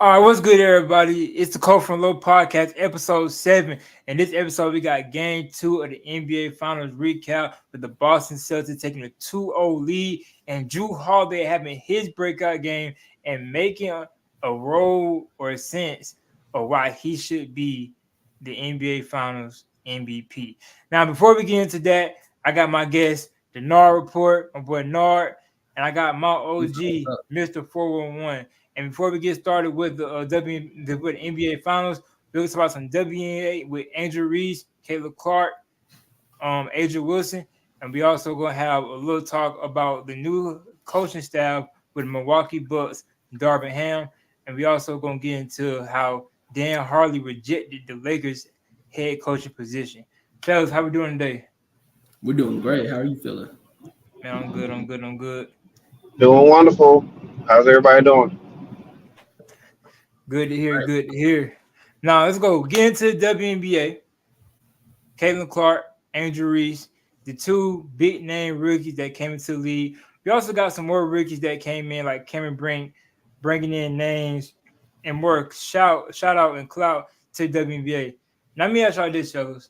All right, what's good, everybody? It's the Code from Low Podcast, episode 7. And this episode, we got game 2 of the NBA Finals recap with the Boston Celtics taking a 2-0 lead and Drew Holiday having his breakout game and making a role or a sense of why he should be the NBA Finals MVP. Now, before we get into that, I got my guest, the Nard Report, my boy Nard, and I got my OG, Mr. 411. And before we get started with the NBA Finals, we'll talk about some WNBA with Angel Reese, Caleb Clark, Adrian Wilson, and we also gonna have a little talk about the new coaching staff with Milwaukee Bucks, Darvin Ham, and we also gonna get into how Dan Harley rejected the Lakers head coaching position. Fellas, how we doing today? We're doing great. How are you feeling? Man, I'm good. Doing wonderful. How's everybody doing? Good to hear. Now let's go. Get into the WNBA. Caitlin Clark, Angel Reese, the two big name rookies that came into the league. We also got some more rookies that came in, like Cameron Brink, bringing in names and more shout out and clout to the WNBA. Now, let me ask y'all this, fellas.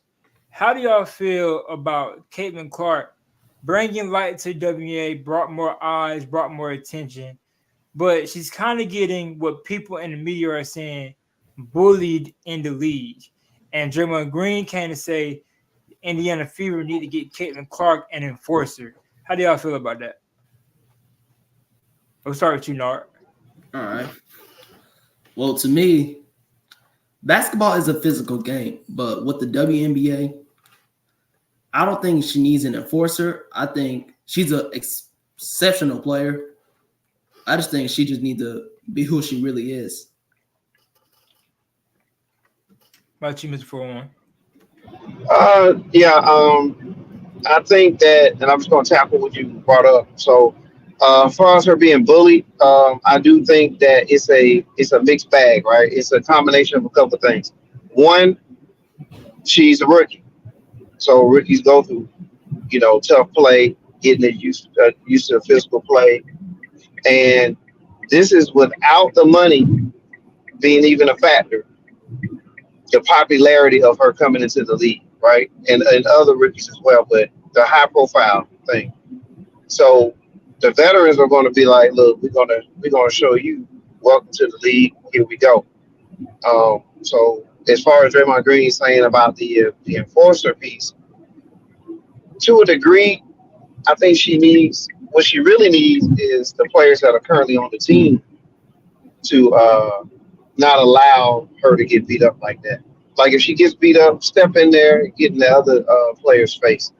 How do y'all feel about Caitlin Clark bringing light to the WNBA, brought more eyes, brought more attention? But she's kind of getting what people in the media are saying bullied in the league. And Draymond Green came to say Indiana Fever need to get Caitlin Clark an enforcer. How do y'all feel about that? We'll start with you, Nard. All right. Well, to me, basketball is a physical game, but with the WNBA, I don't think she needs an enforcer. I think she's an exceptional player. I just think she just needs to be who she really is. How about you, Mr. 401? I think that, and I'm just going to tackle what you brought up. So, as far as her being bullied, I do think that it's a mixed bag, right? It's a combination of a couple of things. One, she's a rookie, so rookies go through, tough play, getting used to physical play. And this is without the money being even a factor, the popularity of her coming into the league, right? And other rookies as well, but the high profile thing. So the veterans are going to be like, look, we're gonna show you, welcome to the league, here we go. So as far as Draymond Green saying about the enforcer piece, to a degree, I think what she really needs is the players that are currently on the team to not allow her to get beat up like that. Like if she gets beat up, step in there and get in the other player's face.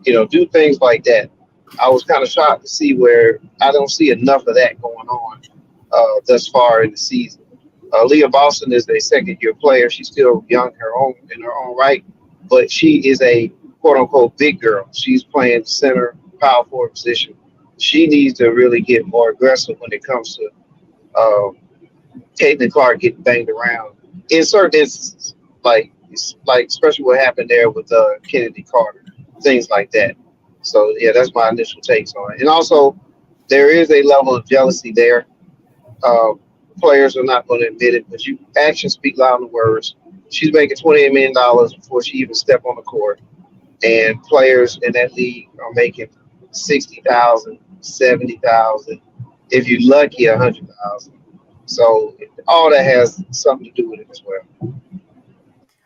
Do things like that. I was kind of shocked to see where I don't see enough of that going on thus far in the season. Leah Boston is a second-year player. She's still young in her own right, but she is a quote-unquote big girl. She's playing center, power forward position. She needs to really get more aggressive when it comes to Caitlin Clark getting banged around in certain instances, like especially what happened there with Kennedy Carter, things like that. So yeah, that's my initial takes on it. And also, there is a level of jealousy there. Players are not going to admit it, but actions speak louder than words. She's making $28 million before she even stepped on the court, and players in that league are making 60,000, 70,000, if you're lucky, 100,000. So all that has something to do with it as well.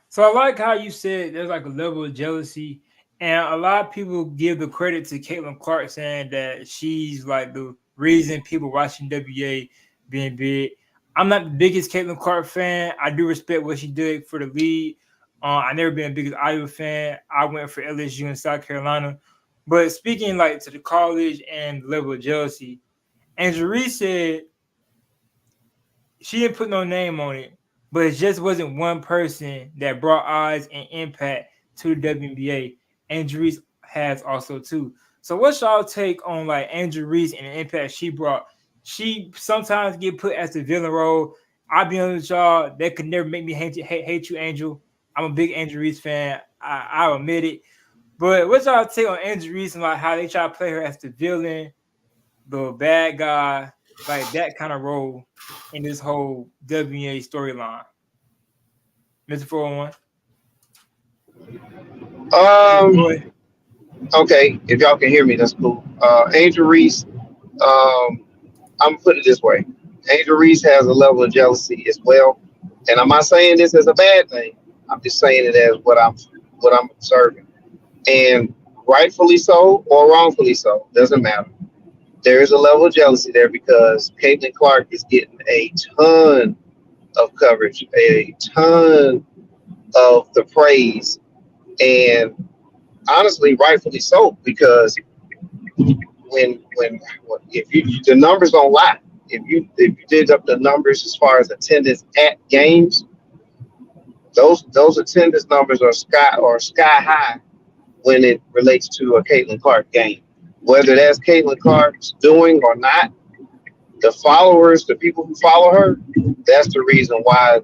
So I like how you said there's like a level of jealousy, and a lot of people give the credit to Caitlin Clark, saying that she's like the reason people watching WA being big. I'm not the biggest Caitlin Clark fan. I do respect what she did for the league. I never been the biggest Iowa fan. I went for LSU in South Carolina. But speaking like to the college and the level of jealousy, Angel Reese said she didn't put no name on it, but it just wasn't one person that brought eyes and impact to the WNBA. Angel Reese has also too. So what's y'all take on like Angel Reese and the impact she brought? She sometimes get put as the villain role. I'll be honest with y'all, that could never make me hate you, Angel. I'm a big Angel Reese fan. I'll admit it. But what's y'all take on Angel Reese and like how they try to play her as the villain, the bad guy, like that kind of role in this whole WNBA storyline? Mr. 401. Um, Boy, okay, if y'all can hear me, that's cool. Angel Reese, I'm gonna put it this way. Angel Reese has a level of jealousy as well. And I'm not saying this as a bad thing. I'm just saying it as what I'm observing. And rightfully so or wrongfully so, doesn't matter. There is a level of jealousy there because Caitlin Clark is getting a ton of coverage, a ton of the praise, and honestly, rightfully so, because when if you the numbers don't lie. If you did up the numbers as far as attendance at games, those attendance numbers are sky high when it relates to a Caitlin Clark game. Whether that's Caitlin Clark's doing or not, the followers, the people who follow her, that's the reason why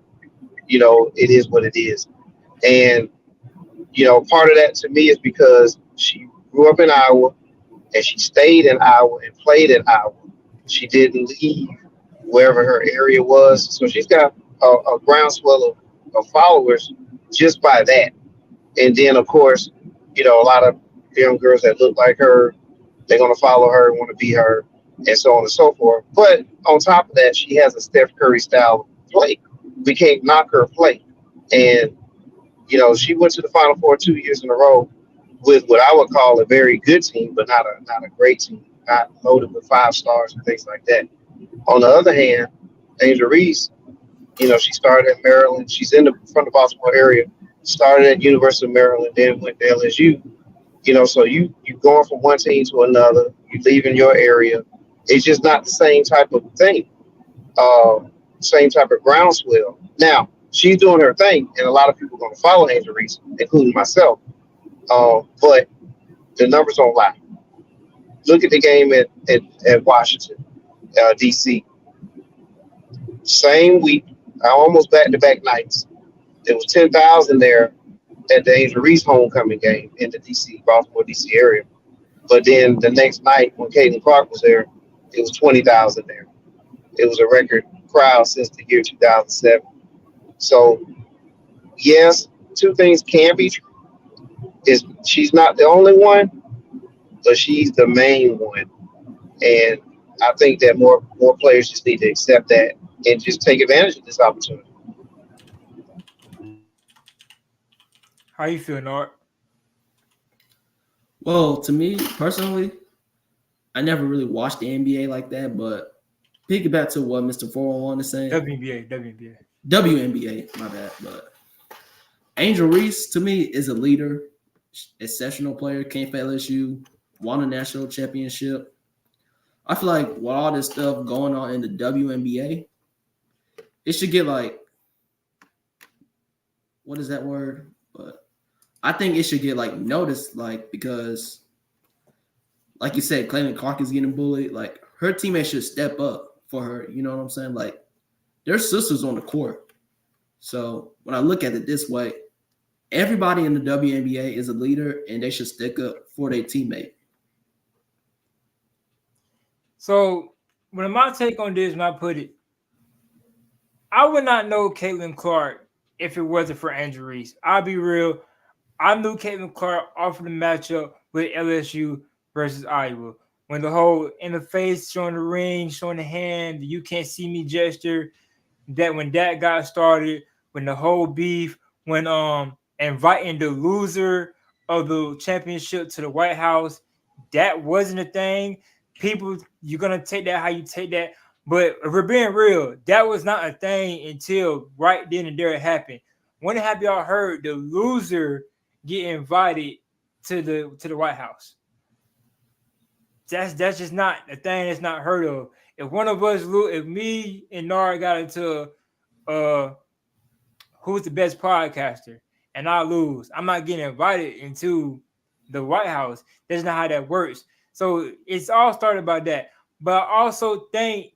it is what it is. And part of that to me is because she grew up in Iowa and she stayed in Iowa and played in Iowa. She didn't leave wherever her area was, so she's got a groundswell of followers just by that. And then, of course, a lot of young girls that look like her, they're going to follow her, want to be her, and so on and so forth. But on top of that, she has a Steph Curry style play. We can't knock her play. And, she went to the Final Four 2 years in a row with what I would call a very good team, but not a great team, not loaded with 5 stars and things like that. On the other hand, Angel Reese, she started at Maryland. She's from the Baltimore area. Started at University of Maryland, then went to LSU. So you going from one team to another. You leaving your area. It's just not the same type of thing. Same type of groundswell. Now she's doing her thing, and a lot of people are going to follow Angel Reese, including myself. But the numbers don't lie. Look at the game at Washington, D.C. Same week, almost back-to-back nights. There was 10,000 there at the Angel Reese homecoming game in the Baltimore, D.C. area. But then the next night when Caitlin Clark was there, it was 20,000 there. It was a record crowd since the year 2007. So, yes, two things can be true. Is she's not the only one, but she's the main one. And I think that more players just need to accept that and just take advantage of this opportunity. how you feel, Nard? Well, to me personally, I never really watched the NBA like that, but piggyback to what Mr. 401 is saying, WNBA. WNBA, my bad. But Angel Reese, to me, is a leader, exceptional player, came for LSU, won a national championship. I feel like with all this stuff going on in the WNBA, it should get like, what is that word? But I think it should get like noticed, like, because like you said, Clayton Clark is getting bullied. Like, her teammates should step up for her. You know what I'm saying? Like, they're sisters on the court. So when I look at it this way, everybody in the WNBA is a leader, and they should stick up for their teammate. So when my take on this, when I put it, I would not know Caitlin Clark if it wasn't for Angel Reese. I'll be real. I knew Caitlin Clark off of the matchup with LSU versus Iowa. When the whole in the face, showing the ring, showing the hand, you can't see me gesture, that when that got started, when the whole beef, when inviting the loser of the championship to the White House, that wasn't a thing. People, you're gonna take that how you take that. But if we're being real, that was not a thing until right then and there it happened. When have y'all heard the loser get invited to the White House? That's just not a thing that's not heard of. If one of us if me and Nara got into uh who's the best podcaster and I lose, I'm not getting invited into the White House. That's not how that works. So it's all started by that. But I also think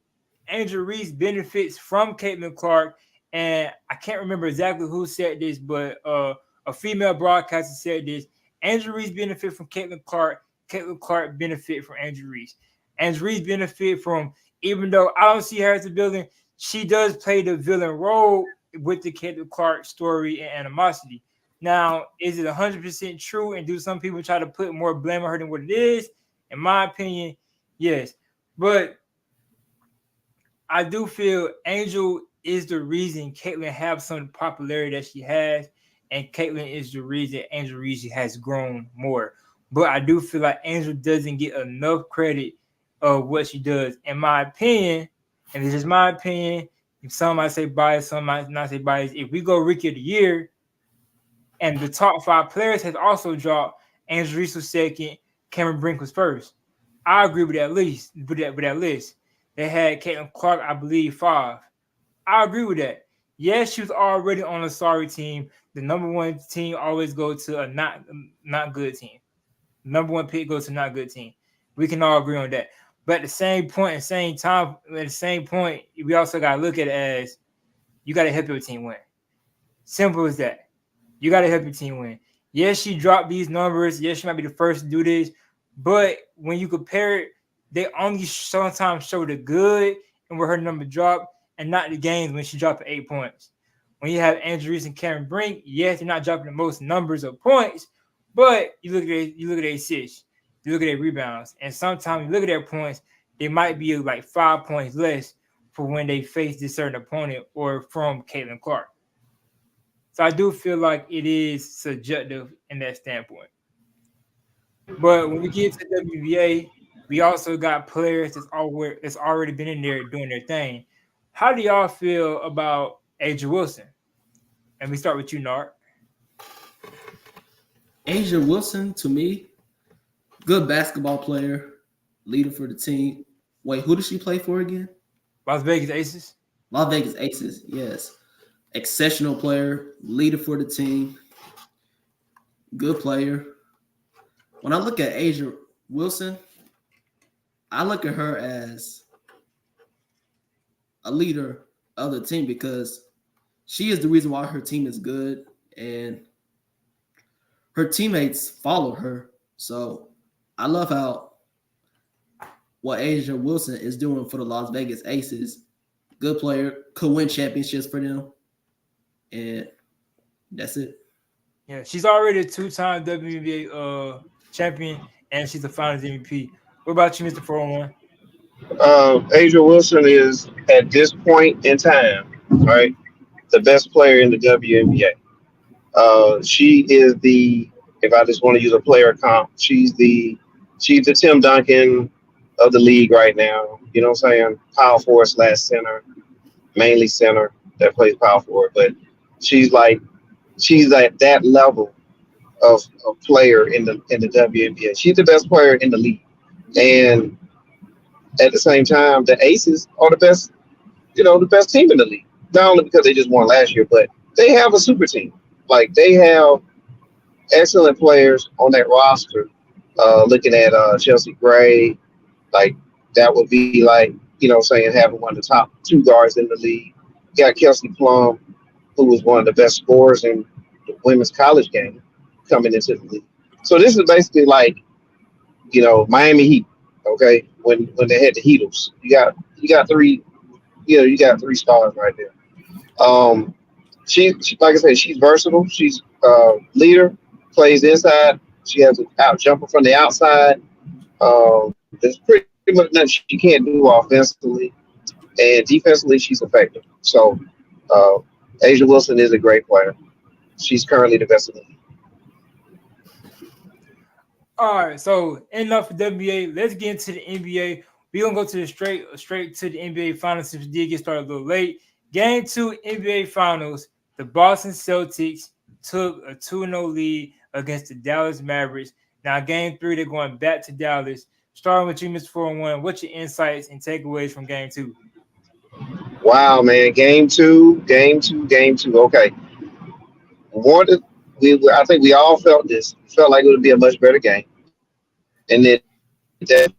Angel Reese benefits from Caitlin Clark. And I can't remember exactly who said this, but a female broadcaster said this. Angel Reese benefit from Caitlin Clark. Caitlin Clark benefit from Angel Reese. Angel Reese benefit from even though I don't see her as a villain, she does play the villain role with the Caitlin Clark story and animosity. Now, is it 100% true? And do some people try to put more blame on her than what it is? In my opinion, yes. But I do feel Angel is the reason Caitlyn have some of the popularity that she has, and Caitlyn is the reason Angel Reese has grown more. But I do feel like Angel doesn't get enough credit of what she does, in my opinion. And this is my opinion. Some might say bias, some might not say bias. If we go Rookie of the Year, and the top 5 players has also dropped, Angel Reese was second, Cameron Brink was first. I agree with that list. With that list, they had Caitlin Clark, I believe, 5. I agree with that. Yes, she was already on a sorry team. The number one team always goes to a not good team. Number one pick goes to not good team. We can all agree on that. But at the same point, we also gotta look at it as you gotta help your team win. Simple as that. You gotta help your team win. Yes, she dropped these numbers. Yes, she might be the first to do this. But when you compare it, they only sometimes show the good and where her number dropped, and not the games when she dropped 8 points. When you have Andrew Reese and Karen Brink, yes, they're not dropping the most numbers of points, but you look at their assists, you look at their rebounds, and sometimes you look at their points, they might be like 5 points less for when they face this certain opponent or from Caitlin Clark. So I do feel like it is subjective in that standpoint. But when we get to WBA, we also got players that's already been in there doing their thing. How do y'all feel about Aja Wilson? And we start with you, Nart. Asia Wilson, to me, good basketball player, leader for the team. Wait, who does she play for again? Las Vegas Aces. Las Vegas Aces, yes. Exceptional player, leader for the team, good player. When I look at Asia Wilson, I look at her as a leader of the team because she is the reason why her team is good and her teammates follow her. So I love how what Asia Wilson is doing for the Las Vegas Aces. Good player, could win championships for them. And that's it. Yeah, she's already a 2-time WNBA champion, and she's a Finals MVP. What about you, Mr. 401? Asia Wilson is at this point in time, right, the best player in the WNBA. She is the, if I just want to use a player comp, she's the Tim Duncan of the league right now. You know what I'm saying? Power forward slash center, mainly center that plays power forward, but she's like she's at that level of player in the WNBA. She's the best player in the league, and at the same time, the Aces are the best team in the league. Not only because they just won last year, but they have a super team. Like they have excellent players on that roster. Looking at Chelsea Gray, like that would be like saying having one of the top 2 guards in the league. You got Kelsey Plum, who was one of the best scorers in the women's college game coming into the league. So this is basically like Miami Heat. Okay, when they had the Heatles, you got 3 you got 3 stars right there. Um, she like I said, she's versatile. She's leader, plays inside. She has an out jumper from the outside. There's pretty much nothing she can't do offensively, and defensively she's effective. So uh, Asia Wilson is a great player. She's currently the best in the league. All right, so enough for WBA. Let's get into the NBA. We're gonna go to the straight to the NBA Finals since we did get started a little late. Game 2 NBA Finals. The Boston Celtics took a 2-0 lead against the Dallas Mavericks. Now, Game 3, they're going back to Dallas. Starting with you, Mr. 401, what's your insights and takeaways from Game 2? Wow, man! Game two. Okay, wanted I think we all felt this. Felt like it would be a much better game, and then that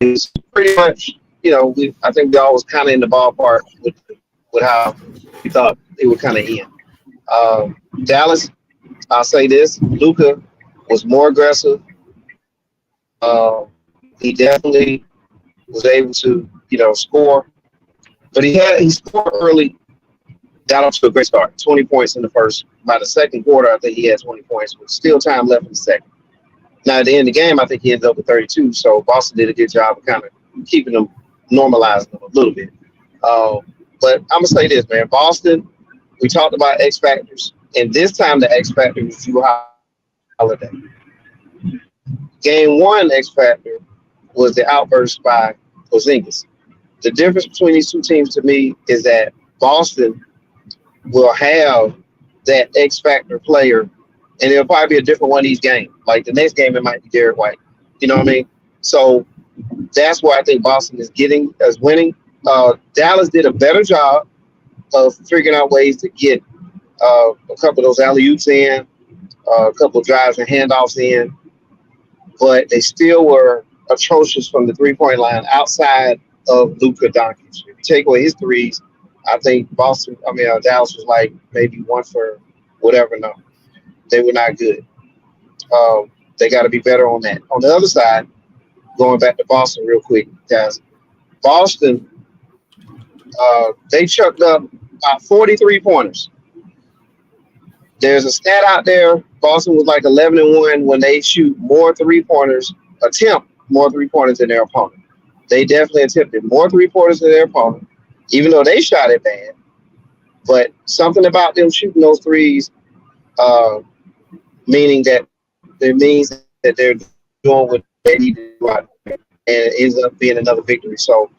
is pretty much I think we all was kind of in the ballpark with how we thought it would kind of end. Dallas, I'll say this: Luka was more aggressive. He definitely was able to, score. But he scored early, got off to a great start. 20 points in the first. By the second quarter, I think he had 20 points, with still time left in the second. Now at the end of the game, I think he ended up with 32. So Boston did a good job of kind of keeping them, normalizing them a little bit. Uh, but I'm gonna say this, man. Boston. We talked about X factors, and this time the X factor was Drew Holiday. Game one X factor was the outburst by Porzingis. The difference between these two teams to me is that Boston will have that X factor player, and it'll probably be a different one of these games. Like the next game, it might be Derek White. You know what I mean? So that's why I think Boston is getting as winning. Dallas did a better job of figuring out ways to get a couple of those alley oops in, a couple of drives and handoffs in, but they still were atrocious from the 3 point line outside of Luka Doncic. If you take away his threes, I think Dallas was like maybe one for whatever. No, they were not good. They got to be better on that. On the other side, going back to Boston real quick, guys. Boston, they chucked up about 43 pointers. There's a stat out there. Boston was like 11-1 when they shoot more 3 pointers, attempt more 3 pointers than their opponent. They definitely attempted more 3 pointers than their opponent, even though they shot it bad. But something about them shooting those threes, meaning that it means that they're doing what they need to do out there, and it ends up being another victory. So,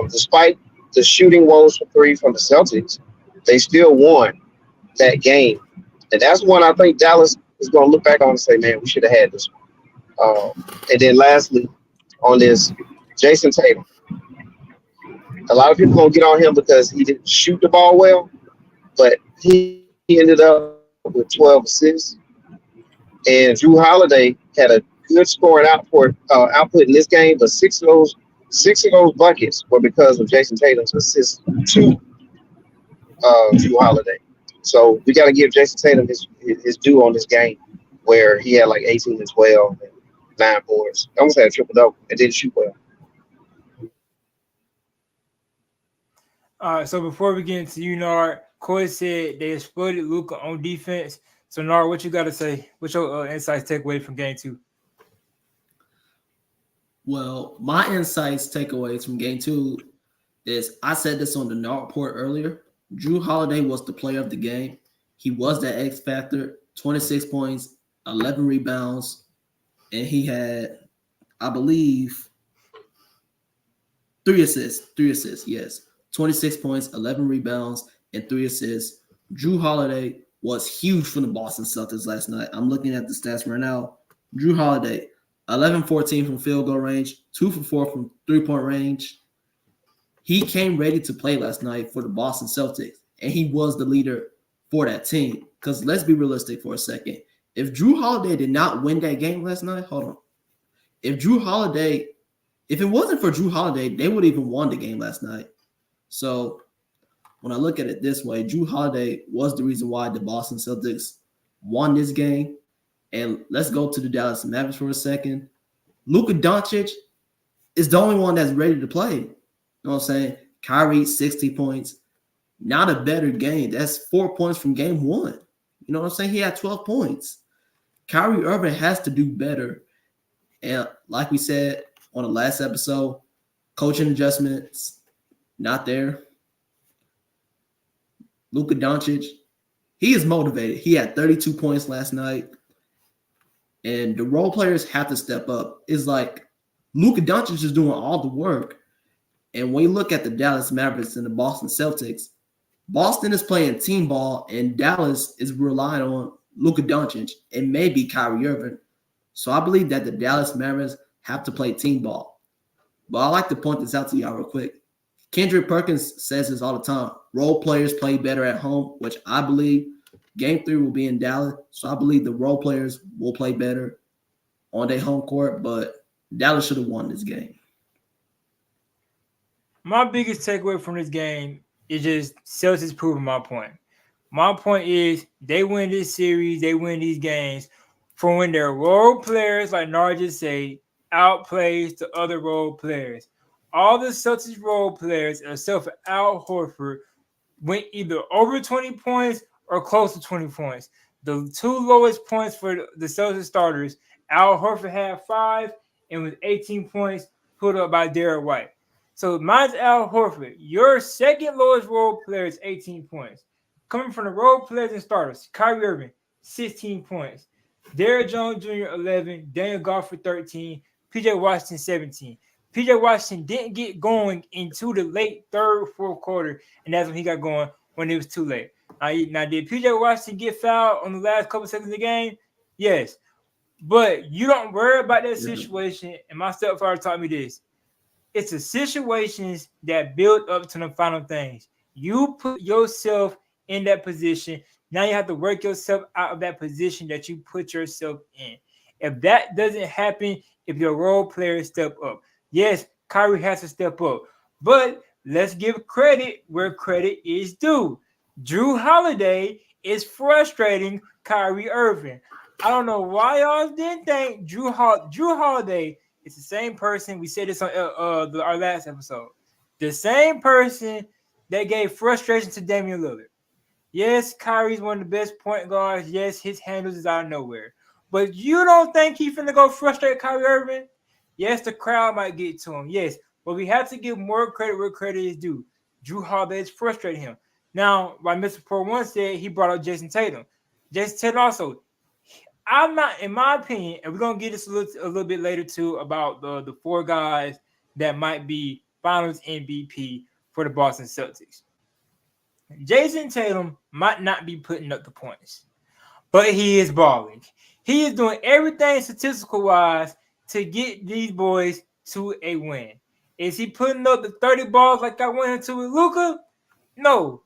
despite the shooting woes for three from the Celtics, they still won that game. And that's one I think Dallas is going to look back on and say, man, we should have had this one. And then lastly, on this, Jason Tatum. A lot of people going to get on him because he didn't shoot the ball well, but he ended up with 12 assists. And Drew Holiday had a good scoring output in this game, but six of those buckets were because of Jason Tatum's assists to Drew Holiday. So we got to give Jason Tatum his due on this game, where he had like 18 and 12 and 9 boards. Almost had a triple double and didn't shoot well. All right, so before we get into you, Nard, Corey said they exploited Luka on defense. So, Nard, what you got to say? What's your insights takeaway from game two? Well, my insights takeaways from game two is I said this on the Nard report earlier. Drew Holiday was the player of the game. He was that X factor, 26 points, 11 rebounds, and he had, I believe, 3 assists. 3 assists, yes. 26 points, 11 rebounds, and 3 assists. Drew Holiday was huge for the Boston Celtics last night. I'm looking at the stats right now. Drew Holiday, 11-14 from field goal range, 2 for 4 from 3-point range. He came ready to play last night for the Boston Celtics, and he was the leader for that team. Because let's be realistic for a second. If Drew Holiday did not win that game last night, hold on. If it wasn't for Drew Holiday, they would have even won the game last night. So when I look at it this way, Drew Holiday was the reason why the Boston Celtics won this game. And let's go to the Dallas Mavericks for a second. Luka Doncic is the only one that's ready to play. You know what I'm saying? Kyrie, 60 points. Not a better game. That's 4 points from game one. You know what I'm saying? He had 12 points. Kyrie Irving has to do better. And like we said on the last episode, coaching adjustments, not there. Luka Doncic, he is motivated. He had 32 points last night. And the role players have to step up. It's like Luka Doncic is doing all the work. And when you look at the Dallas Mavericks and the Boston Celtics, Boston is playing team ball and Dallas is relying on Luka Doncic and maybe Kyrie Irving. So I believe that the Dallas Mavericks have to play team ball. But I like to point this out to y'all real quick. Kendrick Perkins says this all the time. Role players play better at home, which I believe game 3 will be in Dallas. So I believe the role players will play better on their home court, but Dallas should have won this game. My biggest takeaway from this game is just Celtics proving my point. My point is they win this series, they win these games from when their role players, like Nard just say, outplays the other role players. All the Celtics role players, except for Al Horford, went either over 20 points or close to 20 points. The two lowest points for the Celtics starters, Al Horford had 5 and with 18 points put up by Derek White. So mine's Al Horford. Your second lowest role player is 18 points. Coming from the role players and starters, Kyrie Irving, 16 points. Derrick Jones Jr., 11. Daniel Gafford, 13. PJ Washington, 17. PJ Washington didn't get going into the late third, fourth quarter, and that's when he got going when it was too late. Now, did PJ Washington get fouled on the last couple seconds of the game? Yes. But you don't worry about that situation, and my stepfather taught me this. It's the situations that build up to the final things. You put yourself in that position. Now you have to work yourself out of that position that you put yourself in. If that doesn't happen, if your role players step up, yes, Kyrie has to step up. But let's give credit where credit is due. Drew Holiday is frustrating Kyrie Irving. I don't know why y'all didn't think Drew Holiday is the same person. We said this on our last episode. The same person that gave frustration to Damian Lillard. Yes, Kyrie's one of the best point guards. Yes, his handles is out of nowhere. But you don't think he's finna go frustrate Kyrie Irving? Yes, the crowd might get to him. Yes, but we have to give more credit where credit is due. Drew Holiday is frustrating him. Now, like Mr. Pro One said, he brought up Jason Tatum. Jason Tatum also. I'm not, in my opinion, and we're gonna get this a little bit later too about the 4 guys that might be Finals MVP for the Boston Celtics. Jason Tatum might not be putting up the points, but he is balling. He is doing everything statistical wise to get these boys to a win. Is he putting up the 30 balls like I went into with Luka? No,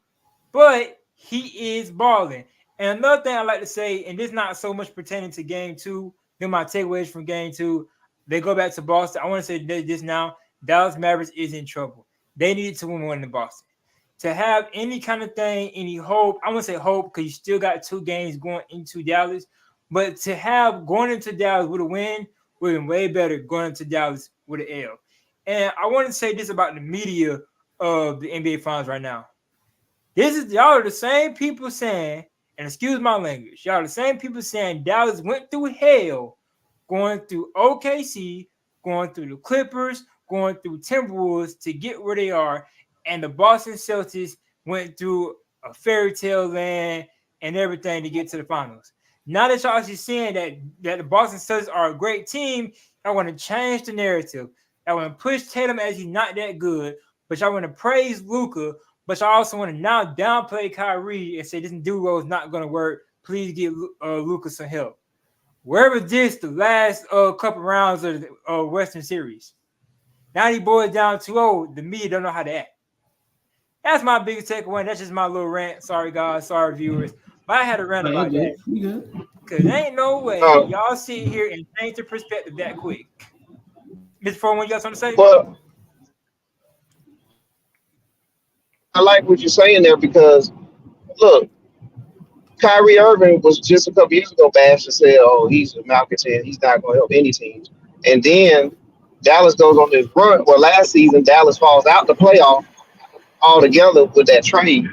but he is balling. And another thing I like to say, and this not so much pertaining to game 2, then my takeaways from game 2, they go back to Boston. I want to say this now. Dallas Mavericks is in trouble. They needed to win more in Boston. To have any kind of thing, any hope, I won't say hope because you still got 2 games going into Dallas, but to have going into Dallas with a win would have been way better going into Dallas with an L. And I want to say this about the media of the NBA Finals right now. Y'all are the same people saying, and excuse my language, y'all are the same people saying Dallas went through hell going through OKC, going through the Clippers, going through Timberwolves to get where they are, and the Boston Celtics went through a fairy tale land and everything to get to the finals. Now that y'all actually saying that the Boston Celtics are a great team, I want to change the narrative. I want to push Tatum as he's not that good, but y'all want to praise Luka, but y'all also want to now downplay Kyrie and say this duo is not going to work. Please give Luka some help. Where was this the last couple rounds of the Western Series? Now these boys down 2-0. The media don't know how to act. That's my biggest takeaway. That's just my little rant. Sorry, guys. Sorry, viewers. But I had a rant about that. Because there ain't no way y'all sit here and change the perspective that quick. Mr. Foreman, you got something to say? Well, I like what you're saying there because, look, Kyrie Irving was just a couple years ago bashed and said, oh, he's a malcontent. He's not going to help any teams. And then Dallas goes on this run. Well, last season, Dallas falls out the playoff altogether with that trade.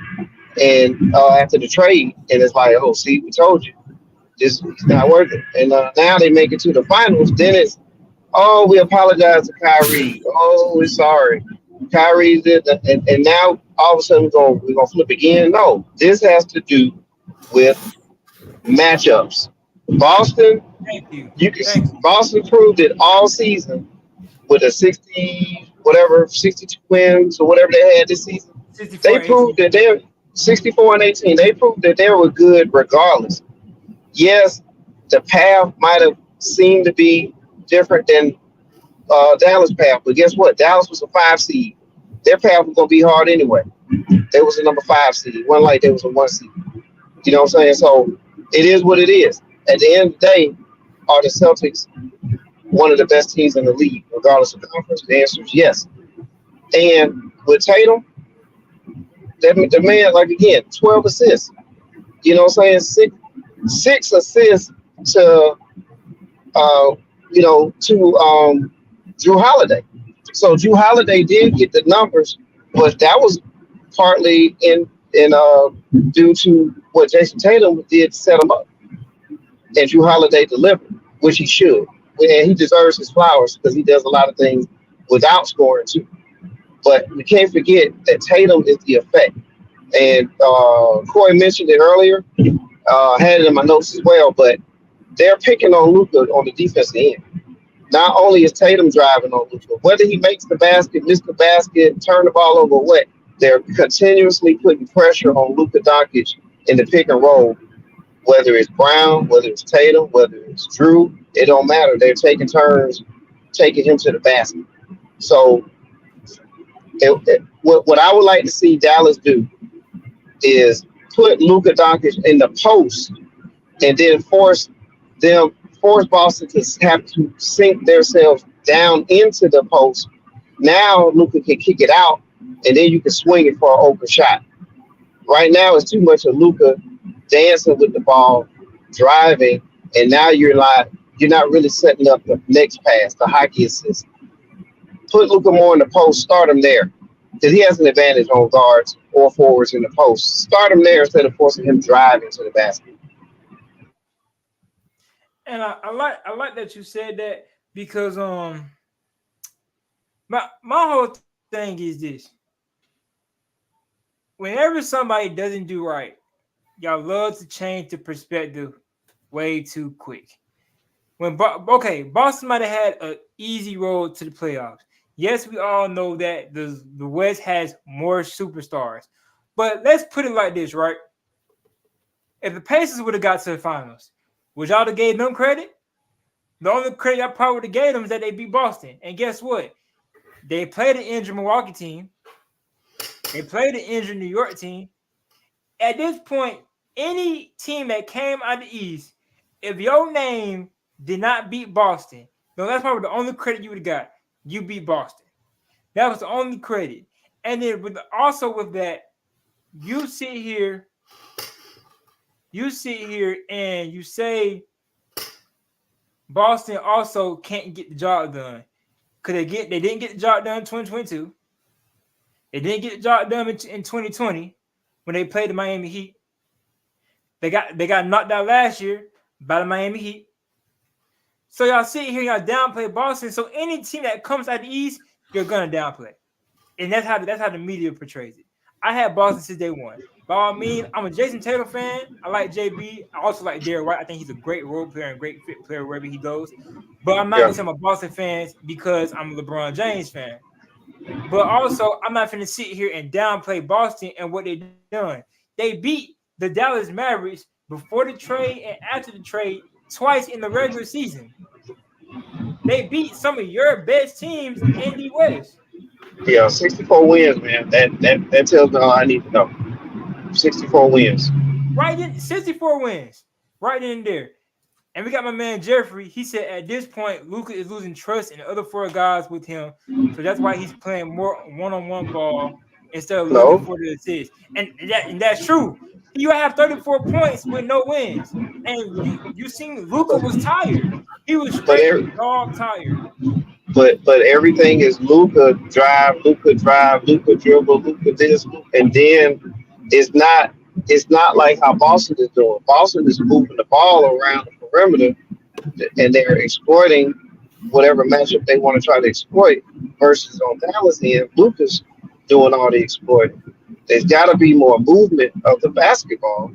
And after the trade, and it's like, oh, see, we told you. This is not working. And now they make it to the finals. Then it's, oh, we apologize to Kyrie. Oh, we're sorry. Kyrie did, and now all of a sudden we're gonna flip again. No, this has to do with matchups. Boston, Boston proved it all season with a 62 wins or whatever they had this season. They proved that they're 64-18. They proved that they were good regardless. Yes, the path might have seemed to be different than Dallas' path, but guess what? Dallas was a 5 seed. Their path was gonna be hard anyway. They was a number 5 seed. It wasn't like they was a 1 seed. You know what I'm saying? So it is what it is. At the end of the day, are the Celtics one of the best teams in the league, regardless of conference? The answer is yes. And with Tatum, the man, like again, 12 assists. You know what I'm saying? Six assists to to Drew Holiday. So Drew Holiday did get the numbers, but that was partly in due to what Jason Tatum did to set him up, and Drew Holiday delivered, which he should, and he deserves his flowers because he does a lot of things without scoring too. But we can't forget that Tatum is the effect, and Corey mentioned it earlier. I had it in my notes as well, but they're picking on Luka on the defensive end. Not only is Tatum driving on Luka, whether he makes the basket, miss the basket, turn the ball over, what, they're continuously putting pressure on Luka Doncic in the pick and roll. Whether it's Brown, whether it's Tatum, whether it's Drew, it don't matter. They're taking turns taking him to the basket. So, what I would like to see Dallas do is put Luka Doncic in the post and then force Boston to have to sink themselves down into the post. Now Luka can kick it out, and then you can swing it for an open shot. Right now, it's too much of Luka dancing with the ball, driving, and now you're not really setting up the next pass, the hockey assist. Put Luka more in the post, start him there, because he has an advantage on guards or forwards in the post. Start him there instead of forcing him driving to the basket. And I like that you said that because my whole thing is this: whenever somebody doesn't do right, y'all love to change the perspective way too quick. Boston might have had an easy road to the playoffs. Yes, we all know that the West has more superstars, but let's put it like this, right? If the Pacers would have got to the finals, would y'all have gave them credit? The only credit y'all probably would have gave them is that they beat Boston. And guess what? They played an injured Milwaukee team. They played an injured New York team. At this point, any team that came out of the East, if your name did not beat Boston, no, that's probably the only credit you would have got. You beat Boston. That was the only credit. And then also with that, you sit here and you say Boston also can't get the job done. Because they didn't get the job done in 2022. They didn't get the job done in 2020 when they played the Miami Heat. They got knocked out last year by the Miami Heat. So y'all sit here, y'all downplay Boston. So any team that comes out of the East, you're gonna downplay. And that's how the media portrays it. I had Boston since day one. By all means, I'm a Jason Taylor fan. I like JB. I also like Derrick White. I think he's a great role player and great fit player wherever he goes. But I'm not Yeah. just a Boston fan because I'm a LeBron James fan. But also, I'm not going to sit here and downplay Boston and what they done. They beat the Dallas Mavericks before the trade and after the trade twice in the regular season. They beat some of your best teams in the West. Yeah, 64 wins, man. That tells me all I need to know. 64 wins. Right in 64 wins. Right in there. And we got my man Jeffrey. He said at this point, Luka is losing trust in the other four guys with him. So that's why he's playing more one-on-one ball instead of looking No, for the assist. And that's true. You have 34 points with no wins. And you seen Luka was tired. He was but straight dog tired. but everything is Luka drive, Luka dribble, Luka this, and then it's not like how Boston is doing. Boston is moving the ball around the perimeter, and they're exploiting whatever matchup they want to try to exploit. Versus on Dallas end, Luka's doing all the exploiting. There's got to be more movement of the basketball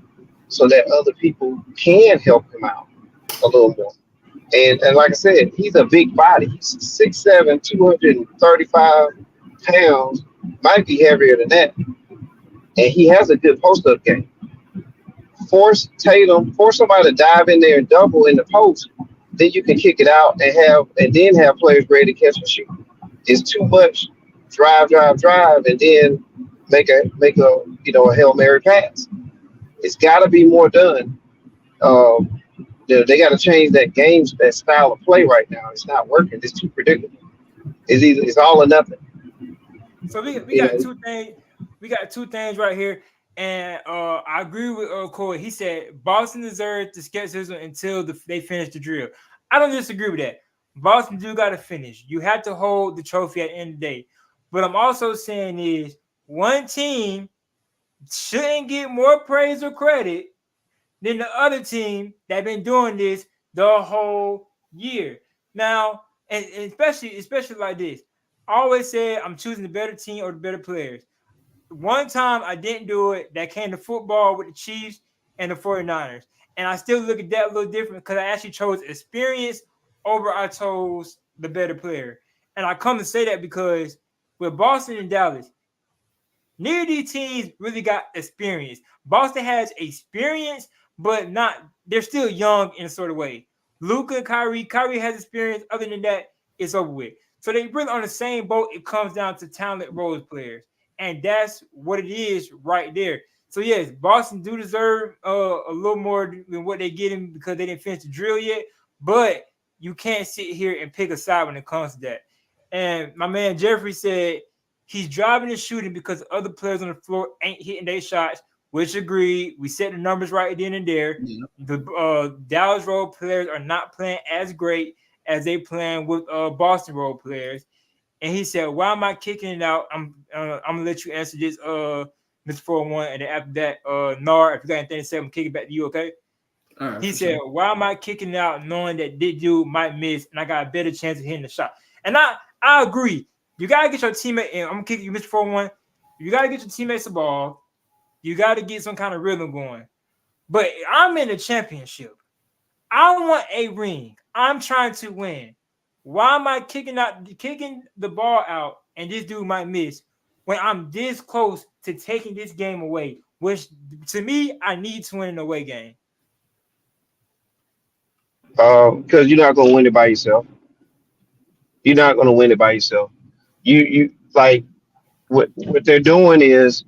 so that other people can help him out a little more. And like I said, he's a big body. He's 6'7", 235 pounds, might be heavier than that. And he has a good post-up game. Force somebody to dive in there and double in the post, then you can kick it out and then have players ready to catch and shoot. It's too much drive, and then make a Hail Mary pass. It's got to be more done. They got to change that style of play right now. It's not working. It's too predictable. It's all or nothing. So we got two things. We got two things right here. And I agree with Corey. He said Boston deserves the skepticism until they finish the drill. I don't disagree with that. Boston do got to finish. You have to hold the trophy at the end of the day. But I'm also saying is one team shouldn't get more praise or credit than the other team that been doing this the whole year. Now, and especially like this, I always say I'm choosing the better team or the better players. One time I didn't do it. That came to football with the Chiefs and the 49ers. And I still look at that a little different because I actually chose experience over I chose the better player. And I come to say that because with Boston and Dallas, neither of these teams really got experience. Boston has experience, but not they're still young in a sort of way. Luka and Kyrie has experience. Other than that, it's over with. So they really on the same boat. It comes down to talent role players, and that's what it is right there. So yes, Boston do deserve a little more than what they getting because they didn't finish the drill yet. But you can't sit here and pick a side when it comes to that. And my man Jeffrey said he's driving and shooting because other players on the floor ain't hitting their shots, which agreed. We set the numbers right then and there. Yeah. The Dallas role players are not playing as great as they playing with Boston role players. And he said, "Why am I kicking it out?" I'm gonna let you answer this, Mr. 401, and then after that, Nar, if you got anything to say, I'm gonna kick it back to you, okay? All right, He for said, sure. "Why am I kicking it out knowing that this dude might miss and I got a better chance of hitting the shot?" And I agree. You gotta get your teammate, and I'm gonna kick you, Mr. 401. You gotta get your teammates the ball. You gotta get some kind of rhythm going. But I'm in a championship. I want a ring. I'm trying to win. Why am I kicking the ball out and this dude might miss when I'm this close to taking this game away? Which to me, I need to win an away game. Because you're not gonna win it by yourself. You're not gonna win it by yourself. You like what they're doing is,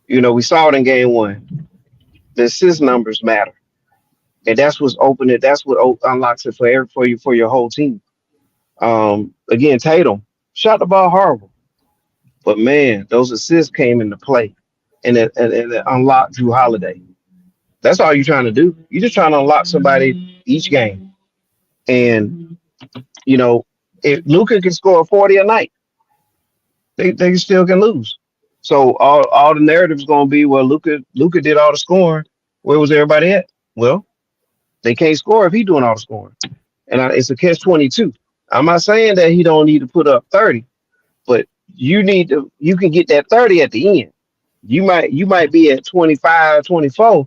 we saw it in game one. The assist numbers matter, and that's what's open it. That's what unlocks it for your whole team. Again, Tatum shot the ball horrible, but man, those assists came into play, and it unlocked Drew Holiday. That's all you're trying to do. You're just trying to unlock somebody each game, and you know if Luca can score 40 a night, they still can lose. So all the narrative's gonna be, well, Luca did all the scoring. Where was everybody at? Well, they can't score if he doing all the scoring, and it's a catch 22. I'm not saying that he don't need to put up 30, but you can get that 30 at the end. You might be at 25, 24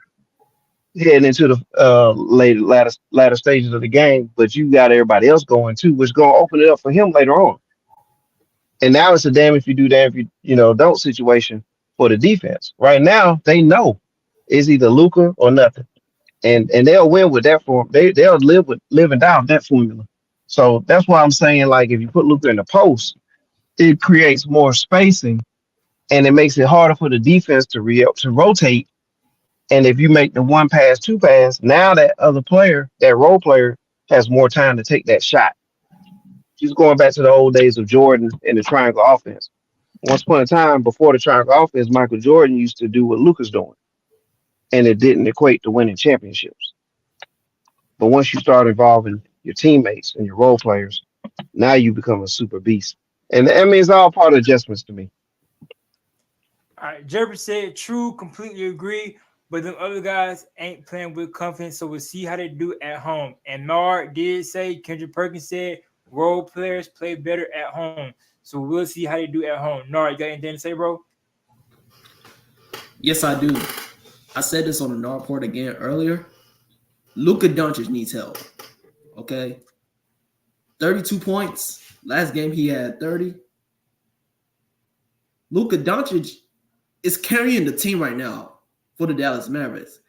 heading into the latter stages of the game, but you got everybody else going too, which is gonna open it up for him later on. And now it's a damn if you do, damn if you don't situation for the defense. Right now, they know it's either Luca or nothing, and they'll win with that form. They'll live and die with that formula. So that's why I'm saying, like, if you put Luca in the post, it creates more spacing, and it makes it harder for the defense to rotate. And if you make the one pass, two pass, now that other player, that role player, has more time to take that shot. She's going back to the old days of Jordan and the triangle offense. Once upon a time, before the triangle offense, Michael Jordan used to do what Luka's doing, and it didn't equate to winning championships. But once you start involving your teammates and your role players, now you become a super beast. And I mean, it's all part of adjustments to me. All right, Jeffrey said, "True, completely agree." But the other guys ain't playing with confidence, so we'll see how they do at home. And Nard did say, Kendrick Perkins said, role players play better at home. So we'll see how they do at home. Nard, you got anything to say, bro? Yes, I do. I said this on the Nard report again earlier. Luka Doncic needs help. Okay. 32 points. Last game he had 30. Luka Doncic is carrying the team right now for the Dallas Mavericks.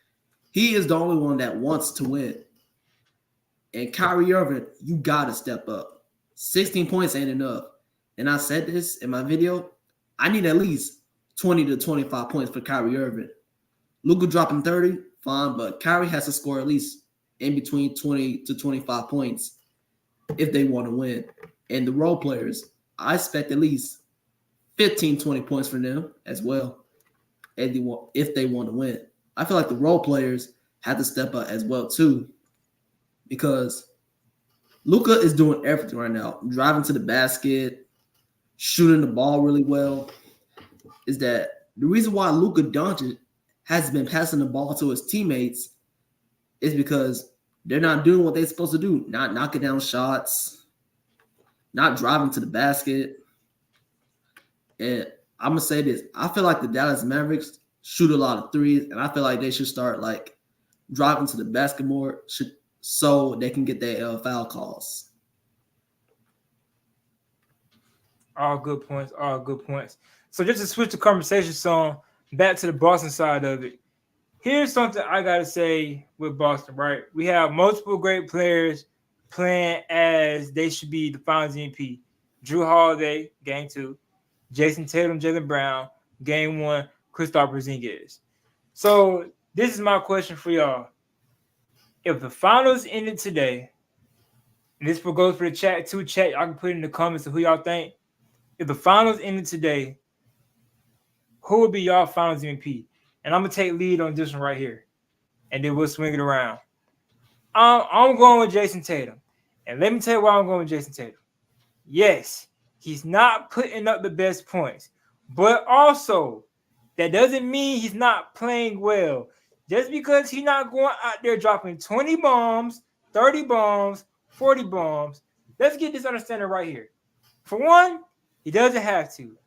He is the only one that wants to win. And Kyrie Irving, you got to step up. 16 points ain't enough. And I said this in my video. I need at least 20 to 25 points for Kyrie Irving. Luka dropping 30, fine, but Kyrie has to score at least in between 20 to 25 points if they want to win. And the role players, I expect at least 15, 20 points from them as well if they want to win. I feel like the role players have to step up as well too, because Luka is doing everything right now. Driving to the basket, shooting the ball really well. Is that the reason why Luka Doncic has been passing the ball to his teammates is because they're not doing what they're supposed to do, not knocking down shots, not driving to the basket. And I'm gonna say this: I feel like the Dallas Mavericks shoot a lot of threes, and I feel like they should start like driving to the basket more, so they can get their foul calls. All good points. All good points. So just to switch the conversation song back to the Boston side of it. Here's something I gotta say with Boston, right? We have multiple great players playing as they should be the Finals MVP. Drew Holiday, game two. Jason Tatum, Jaylen Brown, game one. Kristaps Porzingis. So this is my question for y'all. If the finals ended today, and this will go for the chat too, chat, y'all can put in the comments of who y'all think. If the finals ended today, who would be y'all finals MVP? And I'm gonna take lead on this one right here, and then we'll swing it around. I'm going with Jason Tatum, and let me tell you why I'm going with Jason Tatum. Yes, he's not putting up the best points, but also that doesn't mean he's not playing well. Just because he's not going out there dropping 20 bombs, 30 bombs, 40 bombs, let's get this understanding right here. For one, he doesn't have to.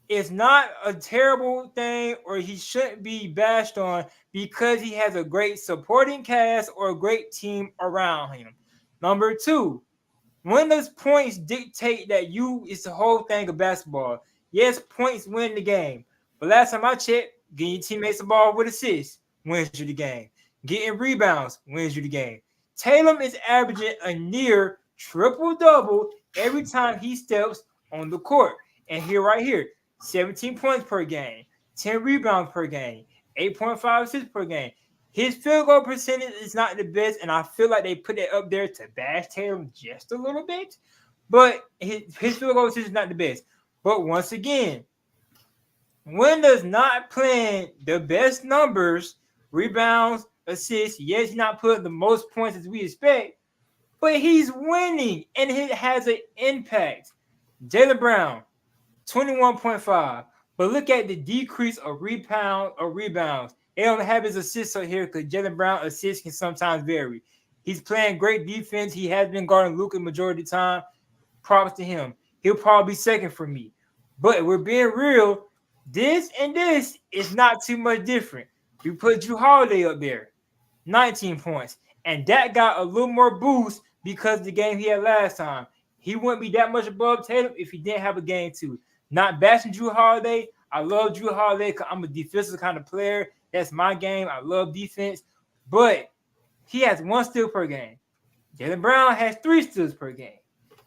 It's not a terrible thing, or he shouldn't be bashed on because he has a great supporting cast or a great team around him. Number two, when does points dictate that it's the whole thing of basketball? Yes, points win the game. But last time I checked, getting your teammates the ball with assists wins you the game. Getting rebounds wins you the game. Tatum is averaging a near triple-double every time he steps on the court. And right here, 17 points per game, 10 rebounds per game, 8.5 assists per game. His field goal percentage is not the best, and I feel like they put it up there to bash Tatum just a little bit. But his field goal percentage is not the best. But once again, when does not playing the best numbers, rebounds, assists, yes, he's not putting the most points as we expect, but he's winning, and it has an impact. Jaylen Brown, 21.5. But look at the decrease of rebounds. They don't have his assists up here because Jaylen Brown assists can sometimes vary. He's playing great defense. He has been guarding Luka majority of the time. Props to him. He'll probably be second for me. But we're being real. This and this is not too much different. We put Drew Holiday up there, 19 points. And that got a little more boost because of the game he had last time. He wouldn't be that much above Tatum if he didn't have a game two. Not bashing Drew Holiday. I love Drew Holiday because I'm a defensive kind of player. That's my game. I love defense. But he has 1 steal per game. Jaylen Brown has 3 steals per game.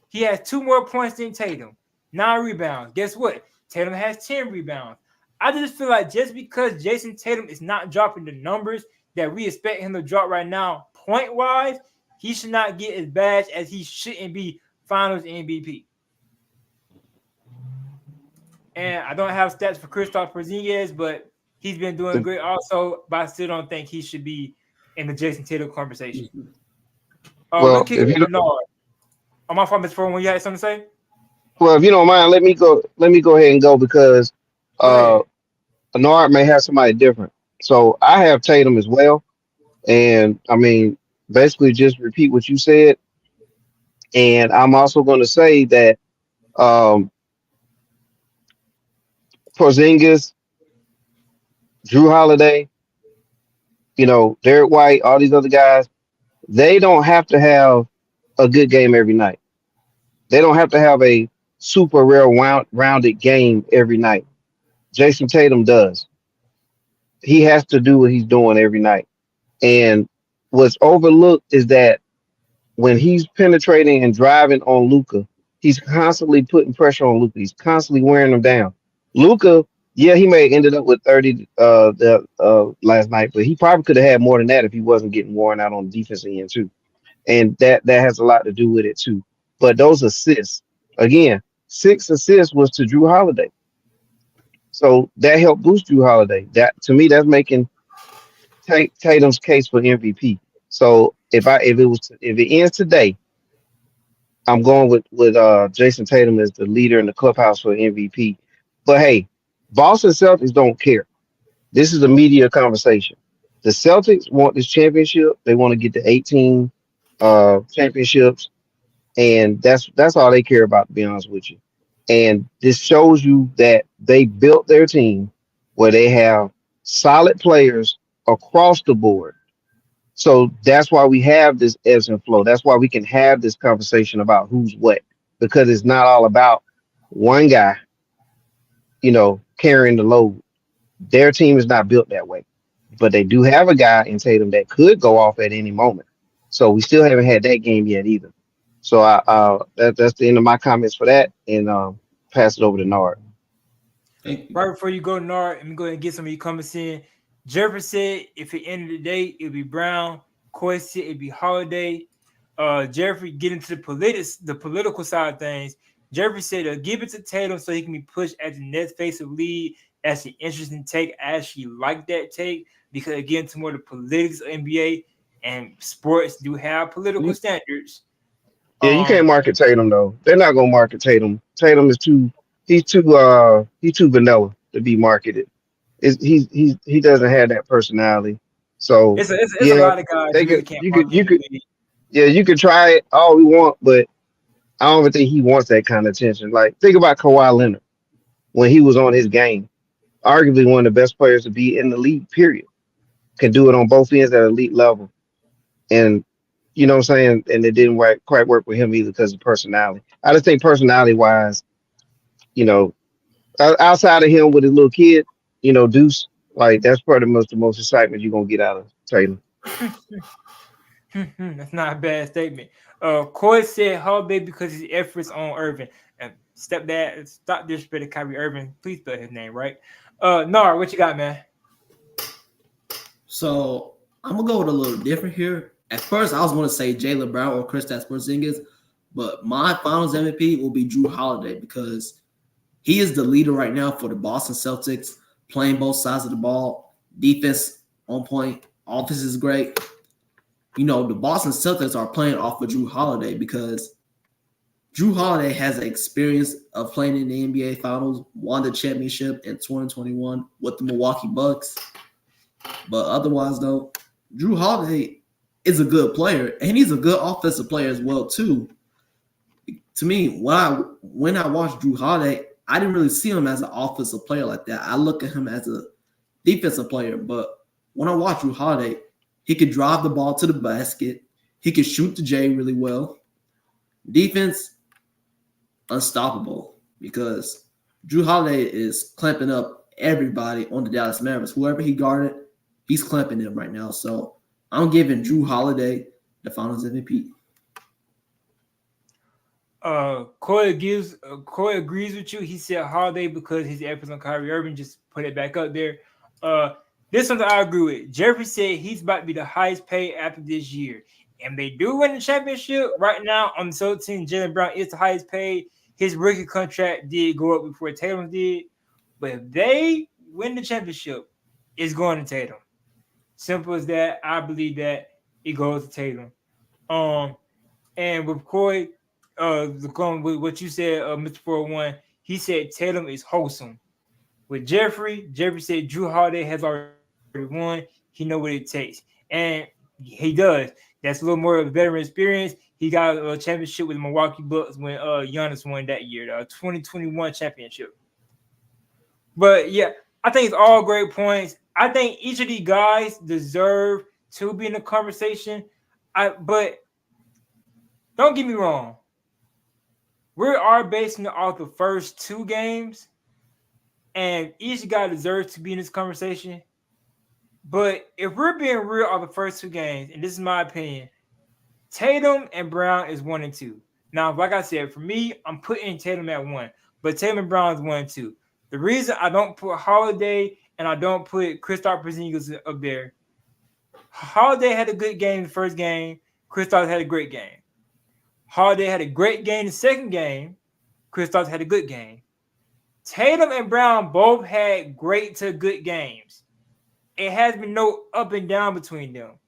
He has 2 more points than Tatum. 9 rebounds. Guess what? Tatum has 10 rebounds. I just feel like just because Jason Tatum is not dropping the numbers that we expect him to drop right now, point-wise, he should not get as bad as he shouldn't be Finals MVP. And I don't have stats for Kristaps Porzingis, but he's been doing great also, but I still don't think he should be in the Jason Tatum conversation. Well, if you don't, my fault, Mr. Foreman, when you had something to say? well, if you don't mind, let me go. Let me go ahead and go because Nard may have somebody different. So I have Tatum as well, and I mean, basically just repeat what you said. And I'm also going to say that um, Porzingis, Drew Holiday, Derek White, all these other guys, they don't have to have a good game every night. They don't have to have a super rare rounded game every night. Jason Tatum does. He has to do what he's doing every night. And what's overlooked is that when he's penetrating and driving on Luka, he's constantly putting pressure on Luka. He's constantly wearing him down. Luka, yeah, he may have ended up with 30 last night, but he probably could have had more than that if he wasn't getting worn out on the defensive end too. And that has a lot to do with it too. But those assists, again, 6 assists was to Drew Holiday. So that helped boost Drew Holiday. That to me, that's making Tatum's case for MVP. So if it ends today, I'm going with Jason Tatum as the leader in the clubhouse for MVP. But hey, Boston Celtics don't care. This is a media conversation. The Celtics want this championship. They want to get to 18 championships, and that's all they care about, to be honest with you. And this shows you that they built their team where they have solid players across the board. So that's why we have this ebbs and flow. That's why we can have this conversation about who's what, because it's not all about one guy, carrying the load. Their team is not built that way, but they do have a guy in Tatum that could go off at any moment. So we still haven't had that game yet either. So that's the end of my comments for that, and pass it over to Nard. Thank you. Right before you go, Nard, let me go ahead and get some of your comments in. Jeffrey said, if at the end of the day, it'd be Brown. Coy said it'd be Holiday. Jeffrey, get into the political side of things. Jeffrey said, give it to Tatum so he can be pushed as the next face of league. That's an interesting take. I actually like that take because, again, to more the politics of NBA and sports do have political standards. Yeah, you can't market Tatum though. They're not gonna market Tatum. Tatum is too he's too vanilla to be marketed. He doesn't have that personality. So It's a yeah, lot of guys they you really could can't you could market you in the could league. yeah, you could try it all we want, but I don't even think he wants that kind of attention. Like think about Kawhi Leonard when he was on his game, arguably one of the best players to be in the league, period. Can do it on both ends at elite level. And you know what I'm saying? And it didn't quite work with him either because of personality. I just think personality wise, you know, outside of him with his little kid, Deuce, like that's probably the most excitement you're gonna get out of Tatum. That's not a bad statement. Coy said Holiday because his efforts on Irving. And stop disrespecting Kyrie Irving. Please spell his name right. Nar, what you got, man? So I'm gonna go with a little different here. At first, I was going to say Jaylen Brown or Kristaps Porzingis, but my Finals MVP will be Jrue Holiday because he is the leader right now for the Boston Celtics, playing both sides of the ball. Defense on point, offense is great. The Boston Celtics are playing off of Jrue Holiday because Jrue Holiday has the experience of playing in the NBA Finals, won the championship in 2021 with the Milwaukee Bucks. But otherwise, though, Jrue Holiday is a good player, and he's a good offensive player as well, too. To me, when I watched Jrue Holiday, I didn't really see him as an offensive player like that. I look at him as a defensive player. But when I watch Jrue Holiday, he could drive the ball to the basket. He could shoot the J really well. Defense, unstoppable because Jrue Holiday is clamping up everybody on the Dallas Mavericks. Whoever he guarded, he's clamping them right now. So I'm giving Jrue Holiday the Finals MVP. Coy agrees with you. He said Holiday because his efforts on Kyrie Irving. Just put it back up there. This one I agree with. Jeffrey said he's about to be the highest paid after this year. And they do win the championship right now on the Celtics team. Jaylen Brown is the highest paid. His rookie contract did go up before Tatum did. But if they win the championship, it's going to Tatum. Simple as that. I believe that it goes to Tatum. And with Coy, going with what you said, Mr. 401, he said Tatum is wholesome. With Jeffrey said Jrue Holiday has already won. He know what it takes, and he does. That's a little more of a veteran experience. He got a championship with the Milwaukee Bucks when Giannis won that year, the 2021 championship. But yeah, I think it's all great points. I think each of these guys deserve to be in the conversation. But don't get me wrong. We are basing it off the first two games, and each guy deserves to be in this conversation. But if we're being real on the first two games, and this is my opinion, Tatum and Brown is 1 and 2. Now, like I said, for me, I'm putting Tatum at 1, but Tatum and Brown is 1 and 2. The reason I don't put Holiday and I don't put Kristaps Porzingis up there, Holiday had a good game in the first game. Kristaps had a great game. Holiday had a great game in the second game. Kristaps had a good game. Tatum and Brown both had great to good games. It has been no up and down between them.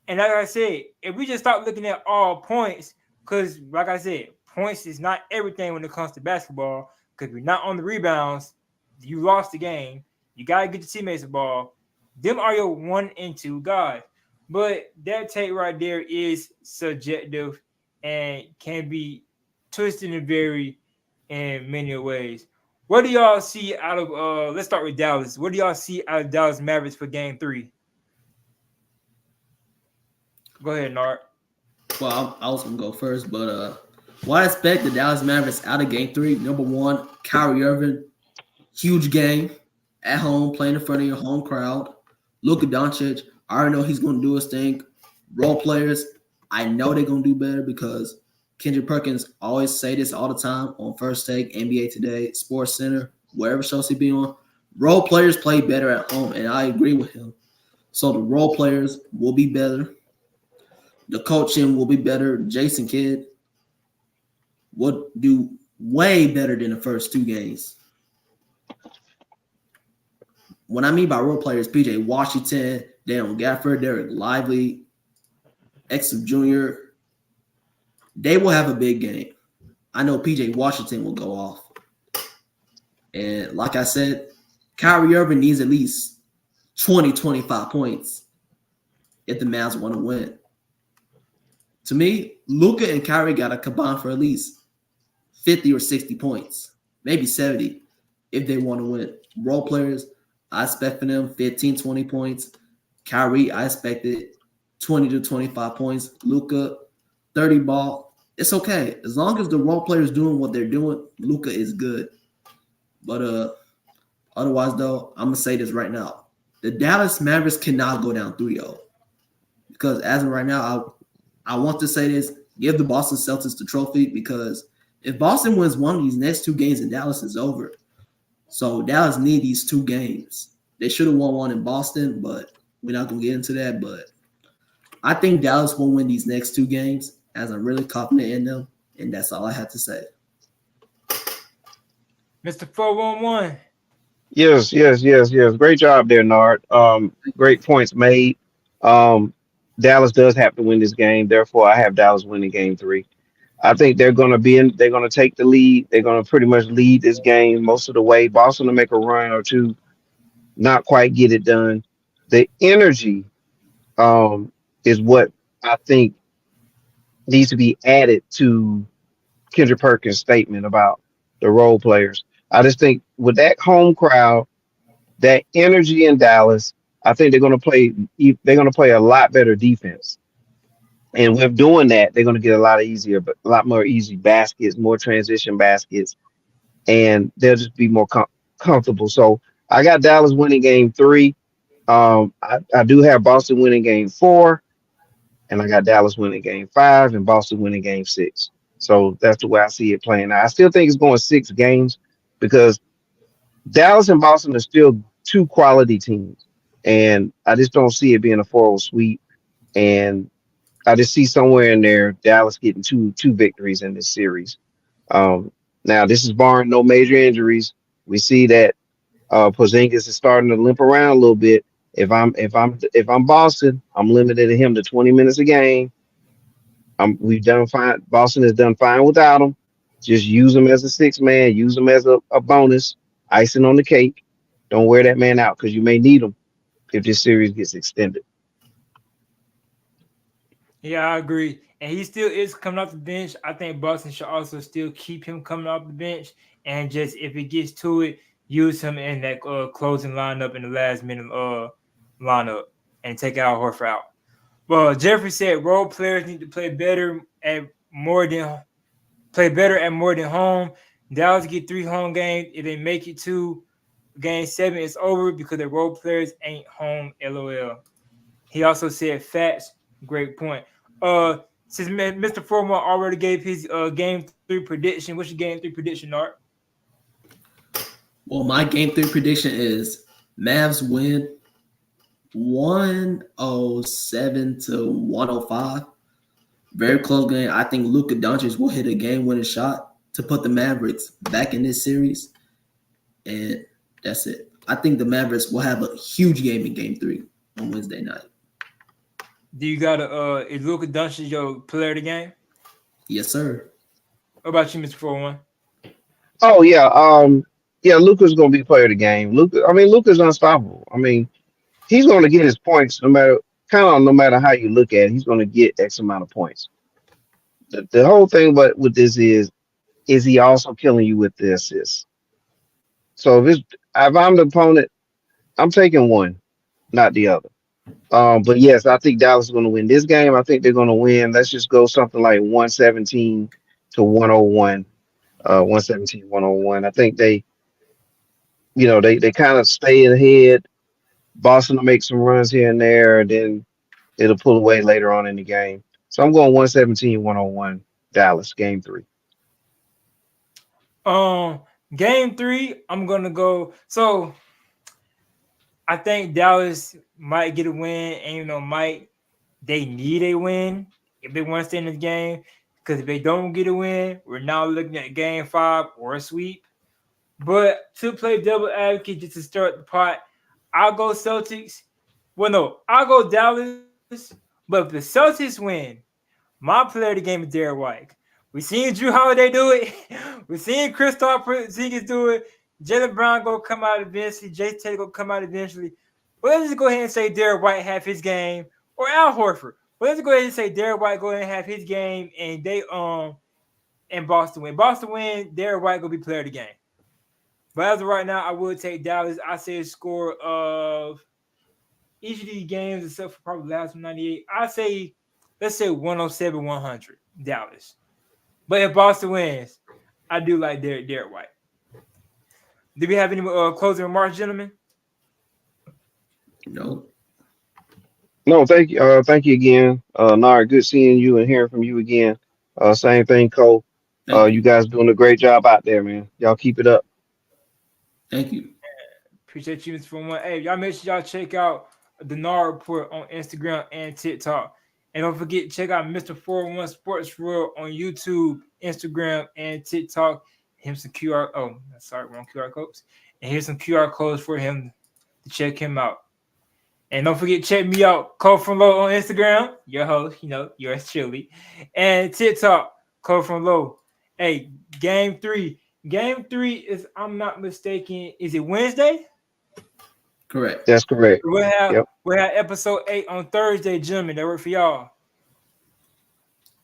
And like I said, if we just start looking at all points, Because, like I said, points is not everything when it comes to basketball. Because if you're not on the rebounds, you lost the game. You gotta get your teammates the ball. Them are your 1 and 2 guys. But that take right there is subjective and can be twisted and vary in many ways. What do y'all see out of let's start with Dallas. What do y'all see out of Dallas Mavericks for game 3? Go ahead, Nart. Well, I was gonna go first, but what I expect the Dallas Mavericks out of Game 3. Number one, Kyrie Irving, huge game at home, playing in front of your home crowd. Luka Doncic, I already know he's gonna do his thing. Role players, I know they're gonna do better because Kendrick Perkins always say this all the time on First Take, NBA Today, Sports Center, wherever shows he be on. Role players play better at home, and I agree with him. So the role players will be better. The coaching will be better. Jason Kidd will do way better than the first 2 games. What I mean by role players, PJ Washington, Daniel Gafford, Derek Lively, Exum Jr., they will have a big game. I know PJ Washington will go off. And like I said, Kyrie Irving needs at least 20, 25 points if the Mavs want to win. To me, Luka and Kyrie got to combine for at least 50 or 60 points, maybe 70 if they want to win. Role players, I expect for them 15, 20 points. Kyrie, I expected 20 to 25 points. Luka, 30 ball. It's okay. As long as the role players doing what they're doing, Luka is good. But otherwise, though, I'm going to say this right now. The Dallas Mavericks cannot go down 3-0. Because as of right now, I want to say this, give the Boston Celtics the trophy because if Boston wins one of these next 2 games in Dallas, it's over. So Dallas need these 2 games. They should have won one in Boston, but we're not going to get into that. But I think Dallas will win these next 2 games as I'm really confident in them, and that's all I have to say. Mr. 411. Yes. Great job there, Nard. Great points made. Um, Dallas does have to win this game. Therefore, I have Dallas winning game 3. I think they're going to be in. They're going to take the lead. They're going to pretty much lead this game most of the way. Boston to make a run or two, not quite get it done. The energy is what I think needs to be added to Kendrick Perkins' statement about the role players. I just think with that home crowd, that energy in Dallas, I think they're going to play. They're going to play a lot better defense, and with doing that, they're going to get a lot more easy baskets, more transition baskets, and they'll just be more comfortable. So I got Dallas winning game 3. I do have Boston winning game 4, and I got Dallas winning game 5 and Boston winning game 6. So that's the way I see it playing. Now, I still think it's going 6 games because Dallas and Boston are still 2 quality teams, and I just don't see it being a 4-0 sweep. And I just see somewhere in there Dallas getting two victories in this series. Now, this is barring no major injuries. We see that Porzingis is starting to limp around a little bit. If I'm Boston, I'm limited to him to 20 minutes a game. We've done fine. Boston has done fine without him. Just use him as a 6 man. Use him as a bonus, icing on the cake. Don't wear that man out because you may need him if this series gets extended. Yeah, I agree. And he still is coming off the bench. I think Boston should also still keep him coming off the bench and just if it gets to it, use him in that closing lineup in the last minute lineup and take out Horford out. Well, Jeffrey said role players need to play better at more than home. Dallas get 3 home games. If they make it to game 7, it's over because the role players ain't home. LOL. He also said facts. Great point. Since Mr. Foreman already gave his game 3 prediction, what's your game 3 prediction, Art? Well, my game 3 prediction is Mavs win 107 to 105. Very close game. I think Luka Doncic will hit a game-winning shot to put the Mavericks back in this series. And that's it. I think the Mavericks will have a huge game in game 3 on Wednesday night. Do you got is Luka Doncic your player of the game? Yes, sir. What about you, Mr. 41? Oh yeah, yeah, Luka's gonna be player of the game. Luka's unstoppable. I mean, he's gonna get his points no matter how you look at it. He's gonna get X amount of points. The whole thing, but with this is he also killing you with the assists? So if I'm the opponent, I'm taking one, not the other. But yes, I think Dallas is going to win this game. I think they're going to win. Let's just go something like 117 to 101. 117, 101. I think they kind of stay ahead. Boston will make some runs here and there, and then it'll pull away later on in the game. So I'm going 117, 101. Dallas, game three. Um, Game three, I'm gonna go. So I think Dallas might get a win, and might they need a win if they want to stay in this game. Because if they don't get a win, we're now looking at game five or a sweep. But to play double advocate just to start the pot, I'll go Celtics. Well, no, I'll go Dallas. But if the Celtics win, my player of the game is Derek White. We seen Drew Holiday do it. We seen Kristaps Porzingis do it. Jalen Brown gonna come out eventually. Jay Taylor gonna come out eventually. But let's just go ahead and say Derek White have his game, or Al Horford. But let's go ahead and say Derek White go ahead and have his game, and they and Boston win. Boston win. Derek White gonna be player of the game. But as of right now, I would take Dallas. I say a score of each of these games, except for probably the last one, 98. I say, let's say 107, 100, Dallas. But if Boston wins, I do like Derek White. Do we have any closing remarks, gentlemen? No. No, thank you again, Nara. Good seeing you and hearing from you again. Same thing, Cole. Thank you. You guys doing a great job out there, man. Y'all keep it up. Thank you. Appreciate you, Mr. One. Hey, y'all make sure y'all check out the NAR report on Instagram and TikTok. And don't forget, check out Mr. 401 Sports World on YouTube, Instagram, and TikTok. Him some QR. Oh, sorry, wrong QR codes. And here's some QR codes for him to check him out. And don't forget, check me out, Cole from Low on Instagram, your host, yours truly, and TikTok, Cole from Low. Hey, game three. Game three is, I'm not mistaken, is it Wednesday? Correct. That's correct. We'll have Yep. we'll have episode 8 on Thursday, gentlemen. That work for y'all.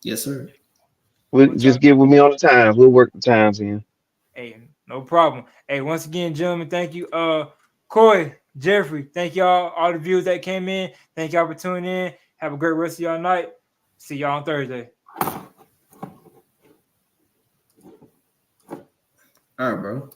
Yes, sir. We'll What y'all? just get with me on the times. We'll work the times in. Hey, no problem. Hey, once again, gentlemen, thank you. Coy, Jeffrey, thank y'all, all the viewers that came in. Thank y'all for tuning in. Have a great rest of y'all night. See y'all on Thursday. All right, bro.